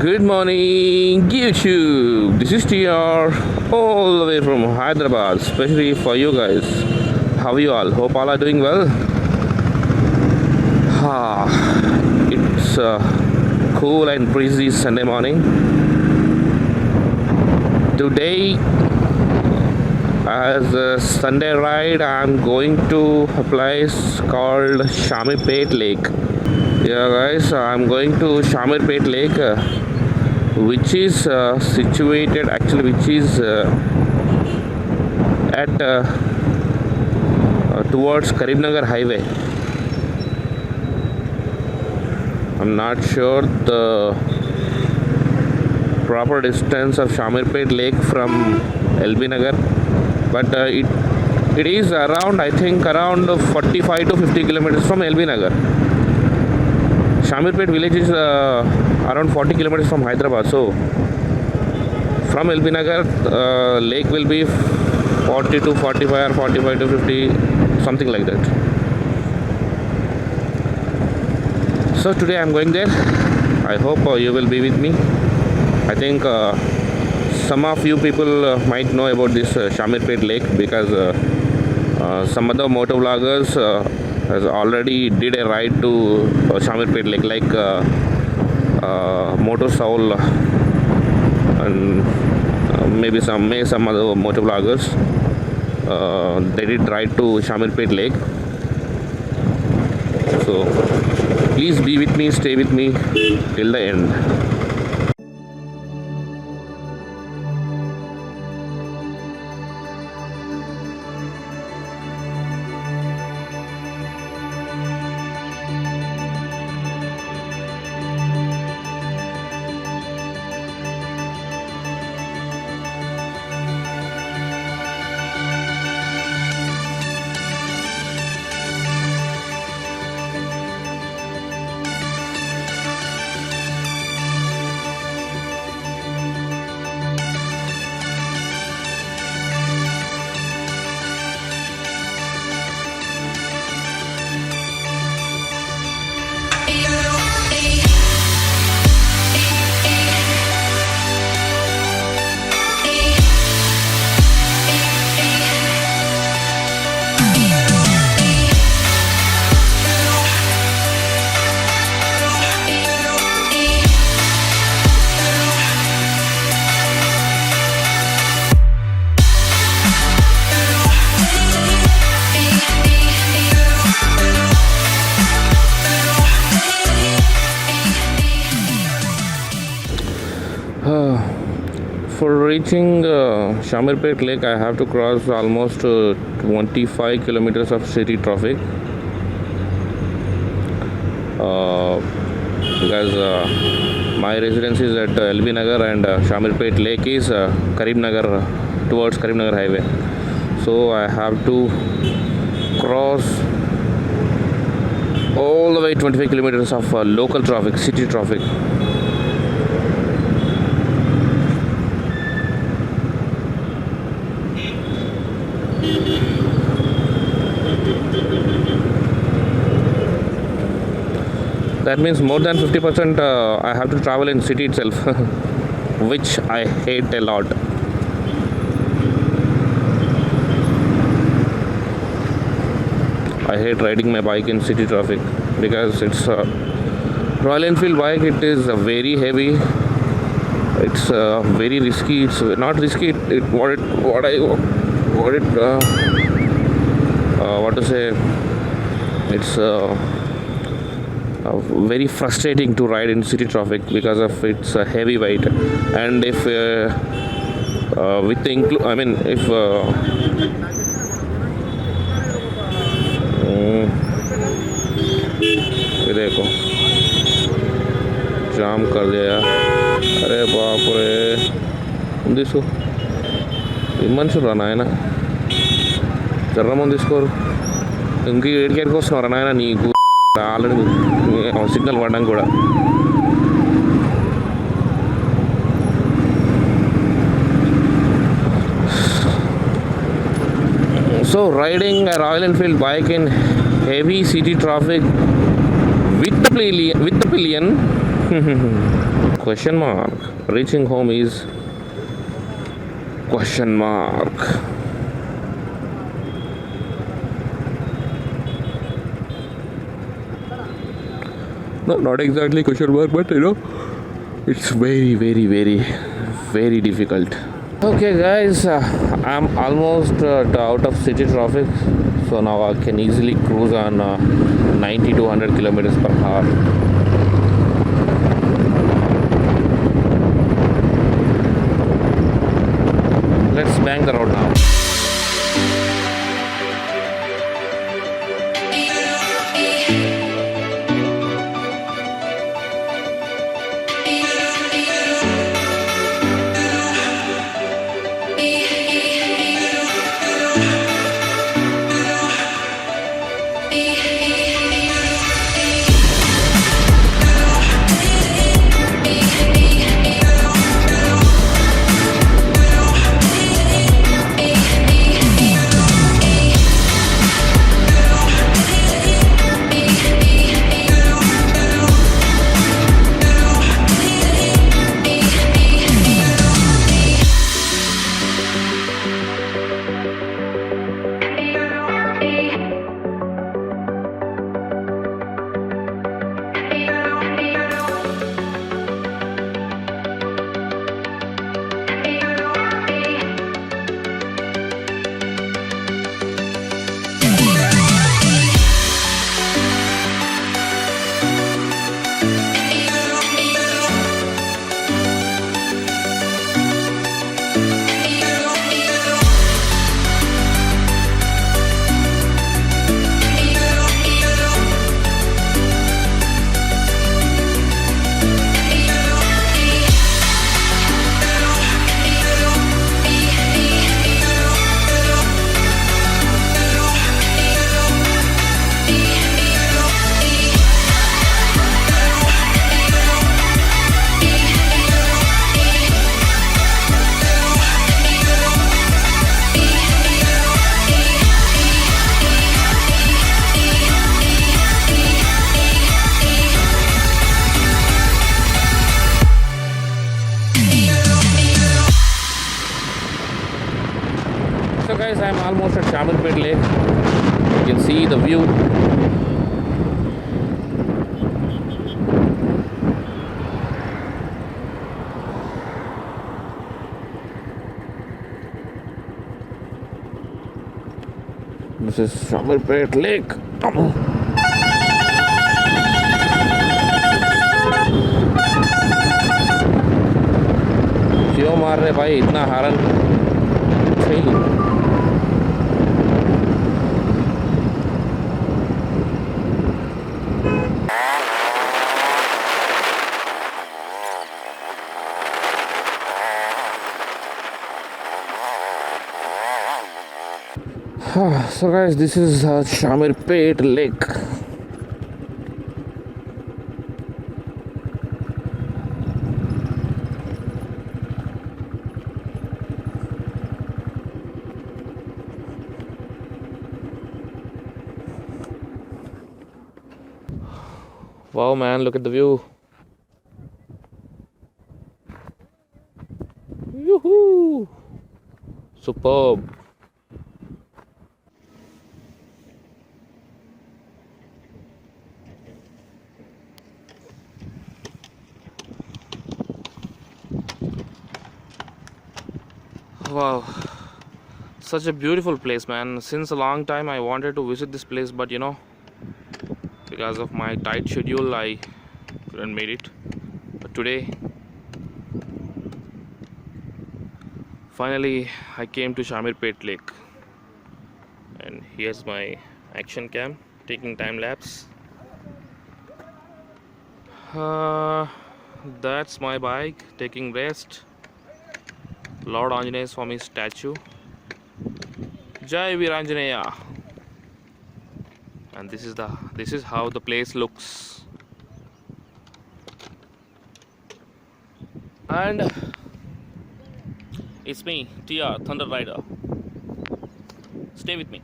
Good morning, YouTube. This is TR, all the way from Hyderabad, especially for you guys. How are you all? Hope all are doing well. It's cool and breezy Sunday morning. Today, as a Sunday ride, I'm going to a place called Shamirpet Lake. Yeah, guys, I'm going to Shamirpet Lake, which is situated actually, which is at towards Karimnagar Highway. I'm not sure the proper distance of Shamirpet Lake from LB Nagar, but it is around, I think, around 45 to 50 kilometers from LB Nagar. Shamirpet village is around 40 kilometers from Hyderabad. So from LB Nagar, lake will be 40 to 45 or 45 to 50, something like that. So today I'm going there. I hope you will be with me. I think some of you people might know about this Shamirpet lake because some other motor vloggers has already did a ride to Shamirpet lake, like Motor Soul and maybe some other motor vloggers. They did ride to Shamirpet lake. So please be with me, stay with me till the end. For reaching Shamirpet Lake, I have to cross almost 25 kilometers of city traffic because my residence is at LB Nagar and Shamirpet Lake is Karimnagar, towards Karimnagar Highway. So I have to cross all the way 25 kilometers of local traffic, city traffic. That means more than 50% I have to travel in city itself, which I hate a lot. I hate riding my bike in city traffic because it's a Royal Enfield bike. It is very heavy. It's very risky. It's not risky. What to say? It's very frustrating to ride in city traffic because of its heavy weight, and if with the if ये देखो जाम कर दिया यार. अरे बाप रे दिसो మనుషులు రా నాయన జర్రమని తీసుకోరు ఇంక ఏడికేడికి వస్తున్నారా నాయన నీకు ఆల్రెడీ సిగ్నల్ పడడం కూడా. So riding a Royal Enfield bike in heavy city traffic with the pillion Question mark. Reaching home is question mark. No, not exactly question mark, but it's very, very, very, very difficult. Okay, guys, I'm almost out of city traffic, so now I can easily cruise on 90 to 100 kilometers per hour. Let's bang the road now. So guys, I'm almost at Shamirpet Lake. You can see the view. This is Shamirpet Lake. क्यों मार रहे भाई इतना हारन? So guys, this is Shamirpet Lake. Wow man, look at the view. Yoo-hoo! Superb. Wow, such a beautiful place, man. Since a long time I wanted to visit this place, but because of my tight schedule I couldn't make it. But today finally I came to Shamirpet Lake, and here's my action cam taking time lapse. That's my bike taking rest. Lord Anjaneya Swami statue. Jai Viranjaneya. And this is how the place looks. And it's me, TR Thunder Rider. Stay with me.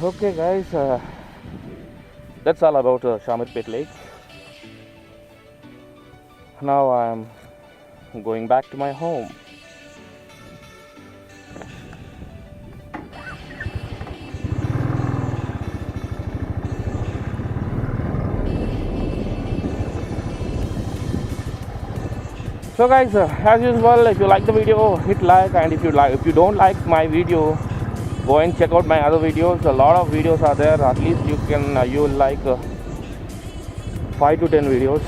Okay, guys, that's all about Shamirpet Lake. Now I'm going back to my home. So guys, as usual, if you like the video, hit like, and if you don't like my video, go and check out my other videos. A lot of videos are there. At least you will like 5 to 10 videos.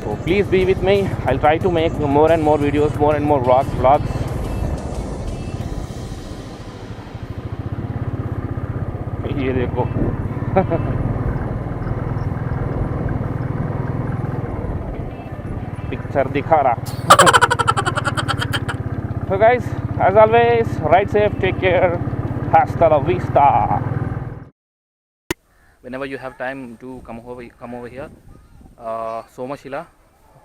So please be with me. I'll try to make more and more videos, more and more vlogs. ये देखो picture दिखा रहा. So guys, as always, ride safe, take care, hasta la vista. Whenever you have time to come over here, Somashila,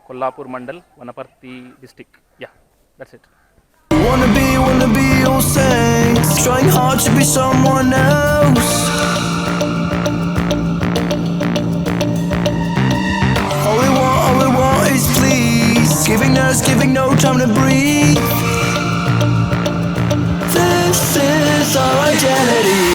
Kollapur Mandal, Vanaparthi district. Yeah, that's it. Wanna be all saints, trying hard to be someone else. All we want is please, giving no time to breathe. This is our identity.